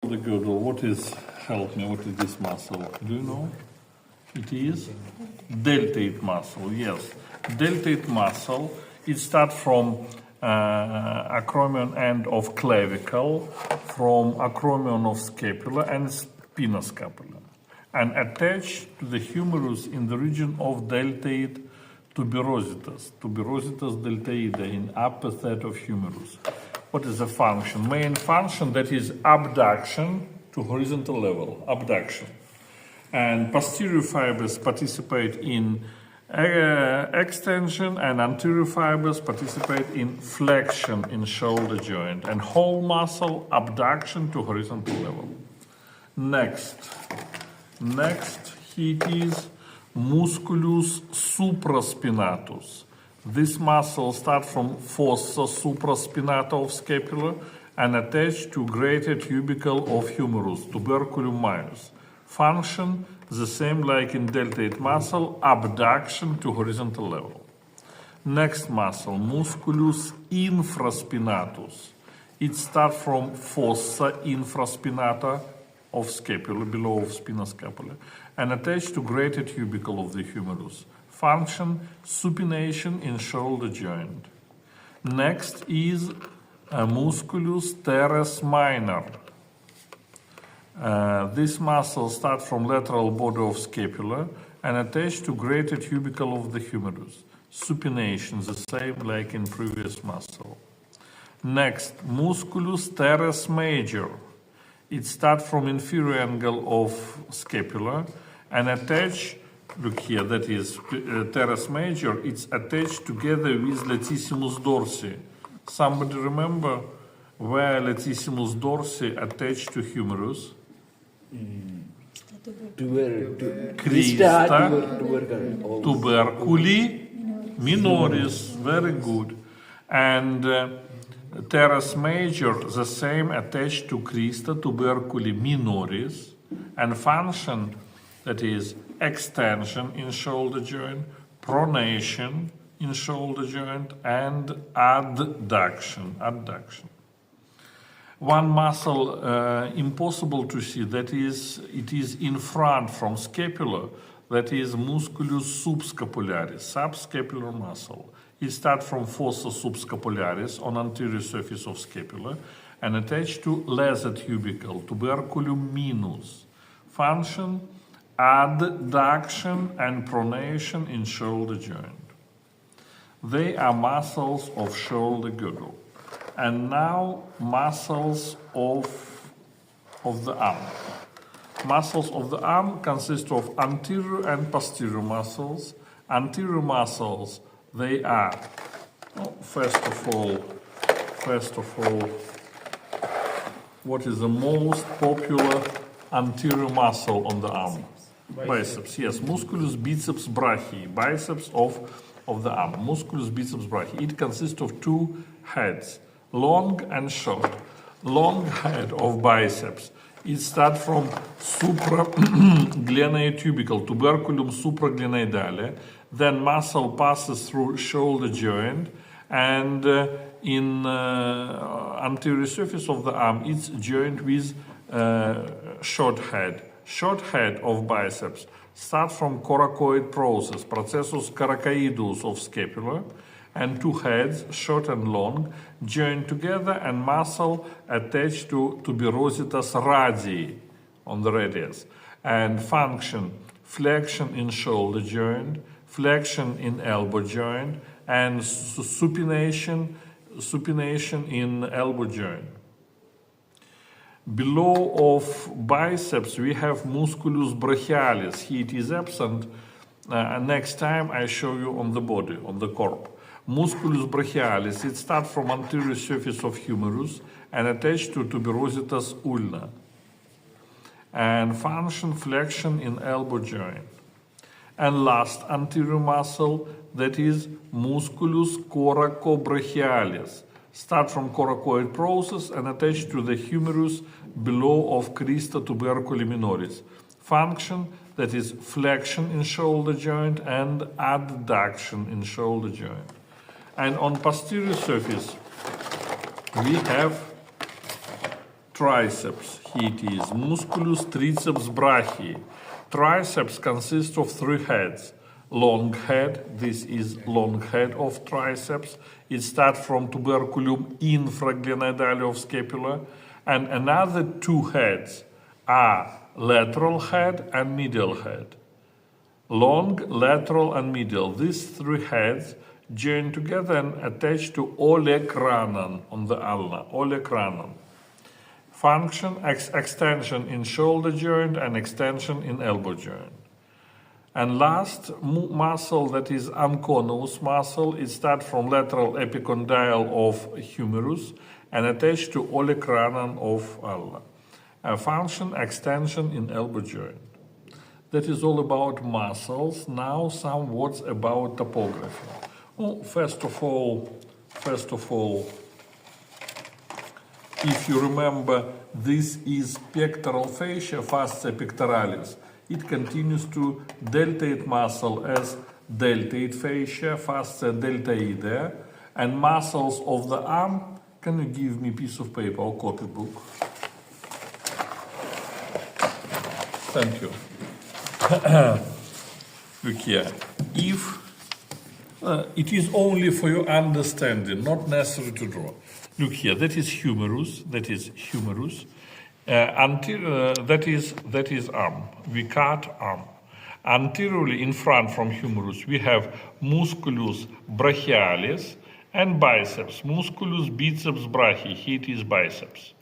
the girdle. What is, help me, what is this muscle? Do you know? It is deltoid muscle, yes. Deltoid muscle, it starts from acromion end of clavicle, from acromion of scapula and spinoscapula, and attached to the humerus in the region of deltoid tuberositas deltoida in upper third of humerus. What is the function? Main function, that is abduction to horizontal level, abduction. And posterior fibers participate in extension, and anterior fibers participate in flexion in shoulder joint, and whole muscle abduction to horizontal level. Next, it is musculus supraspinatus. This muscle starts from fossa supraspinata of scapula and attached to greater tubercle of humerus, tuberculum majus. Function the same like in deltoid muscle, abduction to horizontal level. Next muscle, musculus infraspinatus. It starts from fossa infraspinata of scapula, below of spinoscapula, and attached to greater tubercle of the humerus. Function, supination in shoulder joint. Next is musculus teres minor. This muscle starts from lateral border of scapula and attached to greater tubercle of the humerus. Supination, the same like in previous muscle. Next, musculus teres major. It starts from inferior angle of scapula and attached, look here, that is teres major, it's attached together with latissimus dorsi. Somebody remember where latissimus dorsi attached to humerus? Crista tuberculi minoris, very good. And teres major, the same, attached to crista tuberculi minoris, and function, that is extension in shoulder joint, pronation in shoulder joint, and adduction. One muscle impossible to see, that is, it is in front from scapula, that is musculus subscapularis, subscapular muscle. It starts from fossa subscapularis on anterior surface of scapula and attached to lesser tubercle, tuberculum minus. Function, adduction and pronation in shoulder joint. They are muscles of shoulder girdle. And now muscles of the arm. Muscles of the arm consist of anterior and posterior muscles. Anterior muscles, they are, first of all, what is the most popular anterior muscle on the arm? Biceps, yes. Musculus biceps brachii, biceps of the arm. Musculus biceps brachii. It consists of two heads, long and short. Long head of biceps. It starts from supraglenoid tubercle, tuberculum supraglenoidale. Then muscle passes through shoulder joint, and in anterior surface of the arm, it's joined with short head. Short head of biceps starts from coracoid process, processus coracoidus of scapula, and two heads, short and long, joined together, and muscle attached to tuberositas radii on the radius. And function, flexion in shoulder joint, flexion in elbow joint, and supination in elbow joint. Below of biceps, we have musculus brachialis. Here it is absent. Next time I show you on the body, on the corpse. Musculus brachialis, it starts from anterior surface of humerus and attached to tuberositas ulna. And function, flexion in elbow joint. And last anterior muscle, that is musculus coracobrachialis. Start from coracoid process and attached to the humerus below of crista tuberculi minoris. Function, that is flexion in shoulder joint and adduction in shoulder joint. And on posterior surface, we have triceps, here it is, musculus triceps brachii. Triceps consists of 3 heads. Long head, this is long head of triceps. It starts from tuberculum infraglenoidale of scapula. And another 2 heads are lateral head and medial head. Long, lateral, and medial. These 3 heads join together and attach to olecranon on the ulna, olecranon. Function, extension in shoulder joint and extension in elbow joint. And last muscle, that is anconeus muscle, it starts from lateral epicondyle of humerus and attached to olecranon of ulna. A function, extension in elbow joint. That is all about muscles. Now some words about topography. Well, first of all, if you remember, this is pectoral fascia, fascia pectoralis. It continues to deltoid muscle as deltoid fascia, fascia deltoidea, and muscles of the arm. Can you give me a piece of paper or copybook? Thank you. Look here. If it is only for your understanding, not necessary to draw. Look here. That is humerus. That is humerus. That is arm. We cut arm. Anteriorly in front from humerus, we have musculus brachialis and biceps. Musculus biceps brachii. Here it is biceps.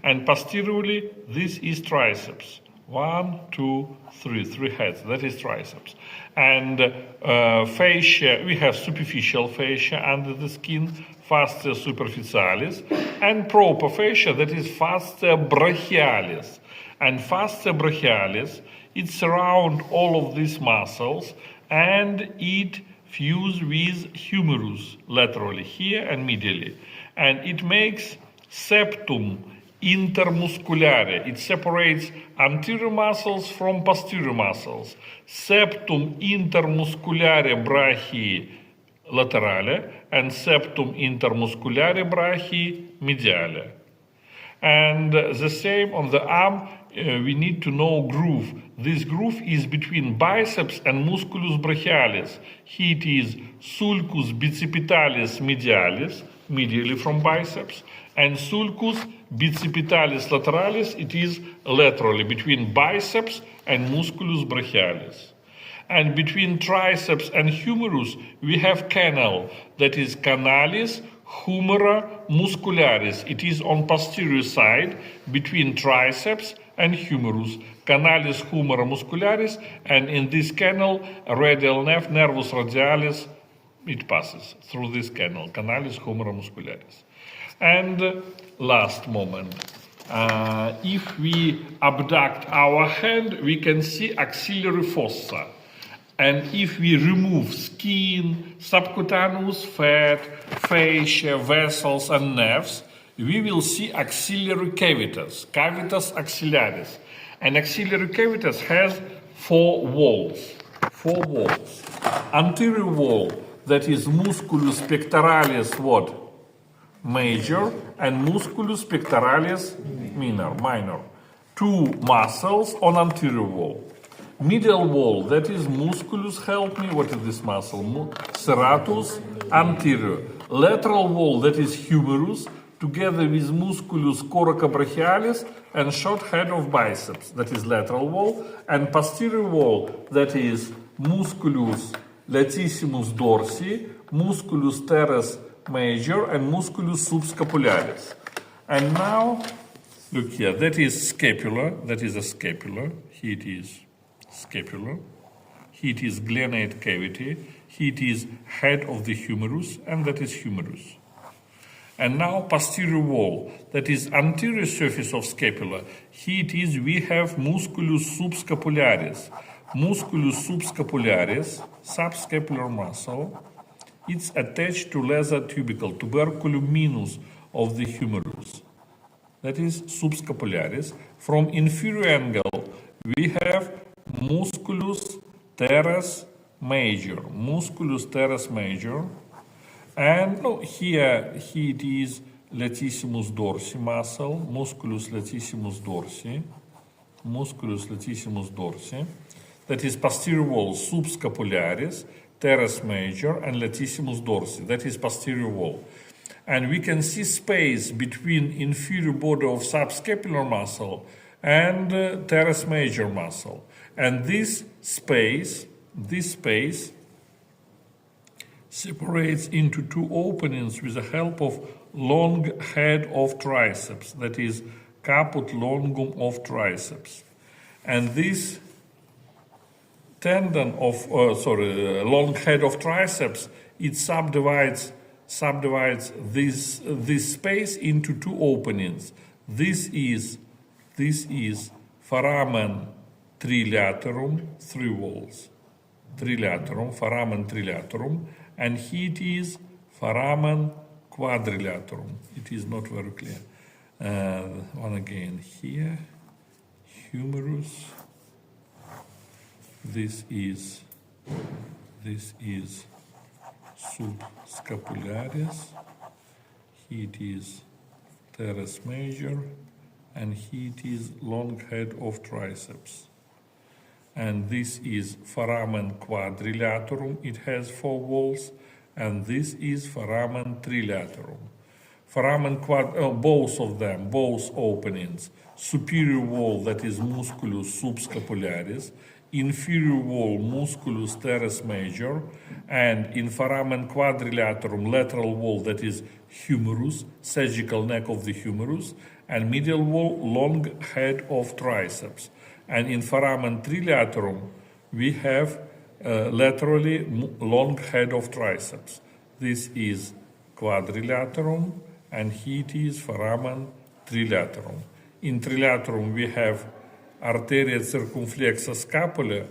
And posteriorly, this is triceps. 1, 2, 3, 3 heads. That is triceps. And fascia, we have superficial fascia under the skin, fascia superficialis, and proper fascia, that is fascia brachialis. And fascia brachialis, it surrounds all of these muscles and it fuses with humerus laterally here and medially. And it makes septum intermusculare. It separates anterior muscles from posterior muscles. Septum intermusculare brachii laterale and septum intermusculare brachii mediale. And the same on the arm, we need to know groove. This groove is between biceps and musculus brachialis. Here it is sulcus bicipitalis medialis, medially from biceps, and sulcus bicipitalis lateralis, it is laterally between biceps and musculus brachialis. And between triceps and humerus, we have canal, that is canalis humera muscularis. It is on posterior side between triceps and humerus, canalis humera muscularis, and in this canal, radial nerve, nervus radialis, it passes through this canal, canalis humera muscularis. And last moment, if we abduct our hand, we can see axillary fossa. And if we remove skin, subcutaneous fat, fascia, vessels, and nerves, we will see axillary cavitas, cavitas axillaris. And axillary cavitas has 4 walls. 4 walls. Anterior wall, that is musculus pectoralis, what? Major, and musculus pectoralis minor. 2 muscles on anterior wall. Medial wall, that is musculus, help me, what is this muscle? Serratus anterior. Lateral wall, that is humerus, together with musculus coracobrachialis and short head of biceps, that is lateral wall, and posterior wall, that is musculus latissimus dorsi, musculus teres major, and musculus subscapularis. And now, look here, that is scapula, that is a scapula, here it is scapula, here it is glenoid cavity, here it is head of the humerus, and that is humerus. And now posterior wall, that is anterior surface of scapula, here it is, we have musculus subscapularis. Musculus subscapularis, subscapular muscle, it's attached to lesser tubercle, tuberculum minus of the humerus. That is subscapularis. From inferior angle, we have musculus teres major. Musculus teres major. And here it is latissimus dorsi muscle, musculus latissimus dorsi, that is posterior wall subscapularis, teres major, and latissimus dorsi, that is posterior wall. And we can see space between inferior border of subscapular muscle and teres major muscle. And this space separates into two openings with the help of long head of triceps, that is caput longum of triceps. And this tendon of, long head of triceps, it subdivides this space into two openings. This is foramen trilaterum, three walls, foramen trilaterum, and here it is foramen quadrilaterum. It is not very clear. One again here, humerus. This is subscapularis. Here it is teres major, and here it is long head of triceps. And this is foramen quadrilaterum. It has four walls, and this is foramen trilaterum. Foramen both of them, both openings, superior wall, that is musculus subscapularis, inferior wall musculus teres major, and in foramen quadrilaterum lateral wall, that is humerus, sagittal neck of the humerus, and medial wall long head of triceps. And in foramen trilaterum we have laterally long head of triceps. This is quadrilaterum, and here it is foramen trilaterum. In trilaterum we have arteria circumflexa scapula.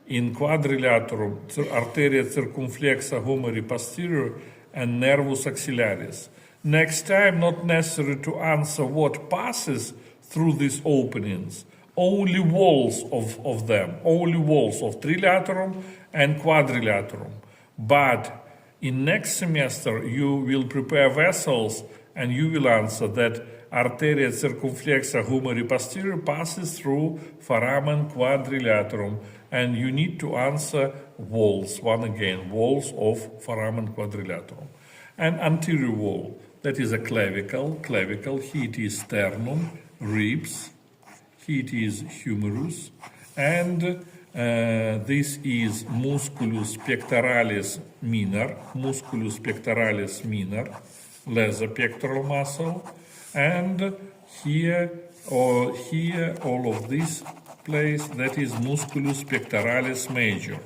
In quadrilaterum, arteria circumflexa humeri posterior and nervus axillaris. Next time, not necessary to answer what passes through these openings. Only walls of them, only walls of trilaterum and quadrilaterum. But in next semester, you will prepare vessels and you will answer that arteria circumflexa humeri posterior passes through foramen quadrilaterum, and you need to answer walls, one again, walls of foramen quadrilaterum. And anterior wall, that is a clavicle, here it is sternum, ribs, here it is humerus, and this is musculus pectoralis minor, lesser pectoral muscle, and here all of this place, that is musculus pectoralis major.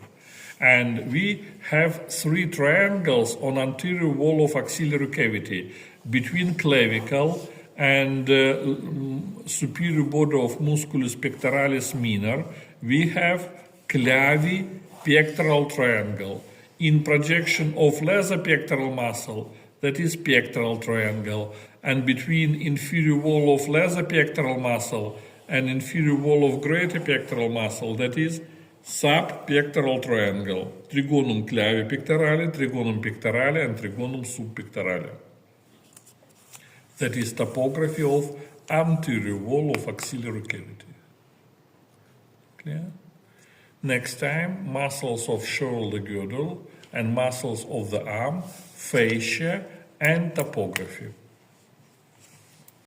And we have three triangles on anterior wall of axillary cavity between clavicle and superior border of musculus pectoralis minor. We have clavipectoral triangle. In projection of lesser pectoral muscle, that is pectoral triangle, and between inferior wall of lesser pectoral muscle and inferior wall of greater pectoral muscle, that is subpectoral triangle, trigonum clavipectorale, trigonum pectorale, and trigonum subpectorale. That is topography of anterior wall of axillary cavity. Clear? Next time, muscles of shoulder girdle and muscles of the arm, fascia, and topography.